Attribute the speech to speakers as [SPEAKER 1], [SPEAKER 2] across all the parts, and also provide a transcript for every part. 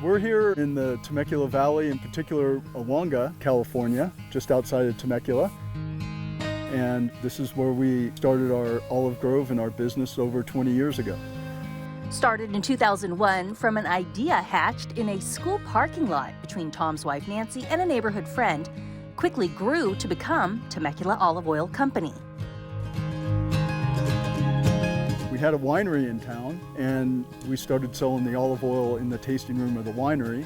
[SPEAKER 1] We're here in the Temecula Valley, in particular Awanga, California, just outside of Temecula. And this is where we started our olive grove and our business over 20 years ago.
[SPEAKER 2] Started in 2001 from an idea hatched in a school parking lot between Tom's wife Nancy and a neighborhood friend, quickly grew to become Temecula Olive Oil Company.
[SPEAKER 1] We had a winery in town and we started selling the olive oil in the tasting room of the winery.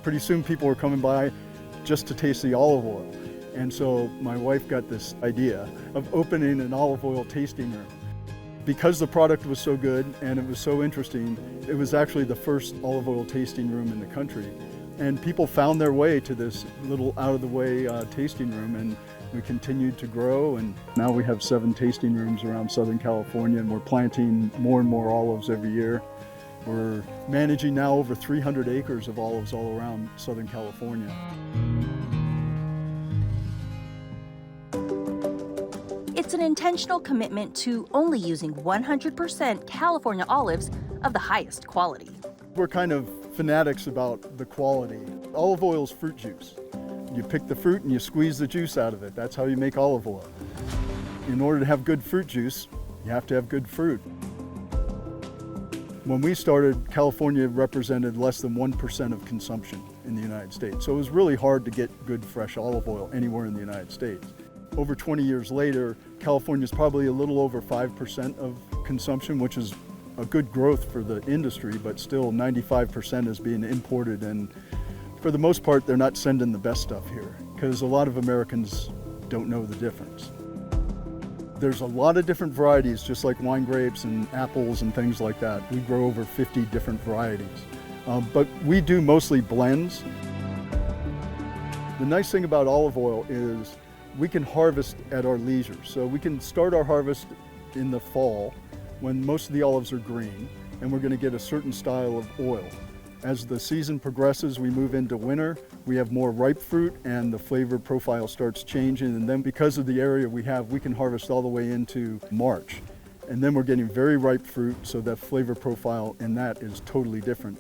[SPEAKER 1] Pretty soon people were coming by just to taste the olive oil. And so my wife got this idea of opening an olive oil tasting room. Because the product was so good and it was so interesting, it was actually the first olive oil tasting room in the country. And people found their way to this little out-of-the-way tasting room, and we continued to grow, and now we have 7 tasting rooms around Southern California, and we're planting more and more olives every year. We're managing now over 300 acres of olives all around Southern California.
[SPEAKER 2] It's an intentional commitment to only using 100% California olives of the highest quality.
[SPEAKER 1] We're kind of fanatics about the quality. Olive oil is fruit juice. You pick the fruit and you squeeze the juice out of it. That's how you make olive oil. In order to have good fruit juice, you have to have good fruit. When we started, California represented less than 1% of consumption in the United States. So it was really hard to get good fresh olive oil anywhere in the United States. Over 20 years later, California is probably a little over 5% of consumption, which is a good growth for the industry, but still 95% is being imported, and for the most part they're not sending the best stuff here because a lot of Americans don't know the difference. There's a lot of different varieties, just like wine grapes and apples and things like that. We grow over 50 different varieties, but we do mostly blends. The nice thing about olive oil is we can harvest at our leisure. So we can start our harvest in the fall when most of the olives are green, and we're going to get a certain style of oil. As the season progresses, we move into winter, we have more ripe fruit and the flavor profile starts changing, and then because of the area we have, we can harvest all the way into March. And then we're getting very ripe fruit, so that flavor profile in that is totally different.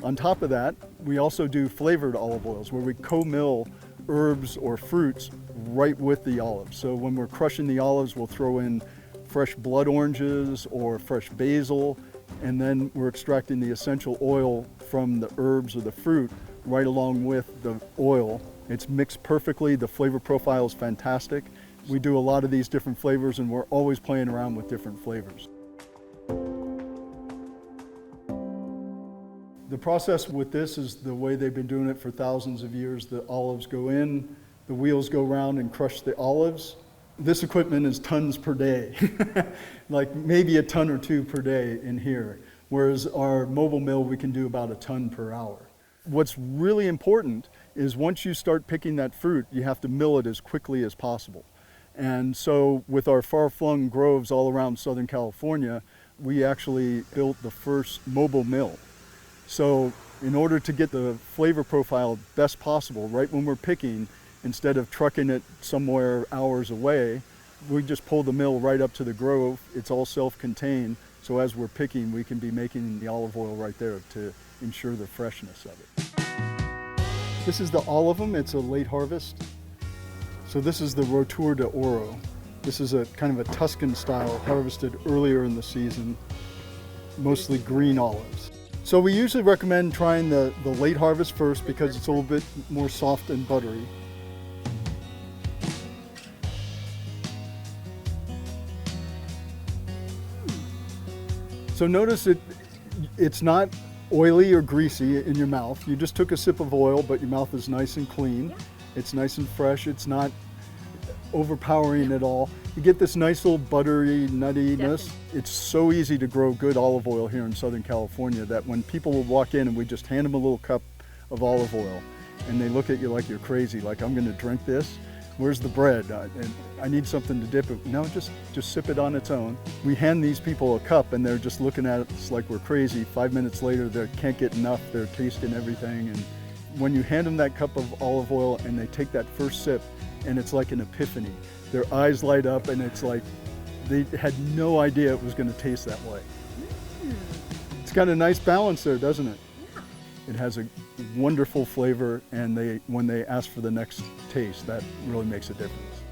[SPEAKER 1] On top of that, we also do flavored olive oils where we co-mill herbs or fruits right with the olives. So when we're crushing the olives, we'll throw in fresh blood oranges or fresh basil, and then we're extracting the essential oil from the herbs or the fruit right along with the oil. It's mixed perfectly, the flavor profile is fantastic. We do a lot of these different flavors and we're always playing around with different flavors. The process with this is the way they've been doing it for thousands of years. The olives go in, the wheels go around and crush the olives. This equipment is tons per day, like maybe a ton or 2 per day in here, whereas our mobile mill, we can do about a ton per hour. What's really important is once you start picking that fruit, you have to mill it as quickly as possible. And so with our far-flung groves all around Southern California, we actually built the first mobile mill. So in order to get the flavor profile best possible, right when we're picking, instead of trucking it somewhere hours away, we just pull the mill right up to the grove. It's all self-contained, so as we're picking, we can be making the olive oil right there to ensure the freshness of it. This is the Olivum. It's a late harvest. So this is the Rotur de Oro. This is a kind of a Tuscan style, harvested earlier in the season, mostly green olives. So we usually recommend trying the late harvest first because it's a little bit more soft and buttery. So notice it's not oily or greasy in your mouth. You just took a sip of oil, but your mouth is nice and clean. It's nice and fresh. It's not overpowering at all. You get this nice little buttery nuttiness.
[SPEAKER 2] Definitely.
[SPEAKER 1] It's so easy to grow good olive oil here in Southern California that when people will walk in and we just hand them a little cup of olive oil and they look at you like you're crazy, like, I'm going to drink this. Where's the bread? And I need something to dip it. No, just sip it on its own. We hand these people a cup and they're just looking at us like we're crazy. 5 minutes later, they can't get enough. They're tasting everything. And when you hand them that cup of olive oil and they take that first sip, and it's like an epiphany. Their eyes light up and it's like they had no idea it was going to taste that way. It's got a nice balance there, doesn't it? It has a wonderful flavor, and when they ask for the next taste, that really makes a difference.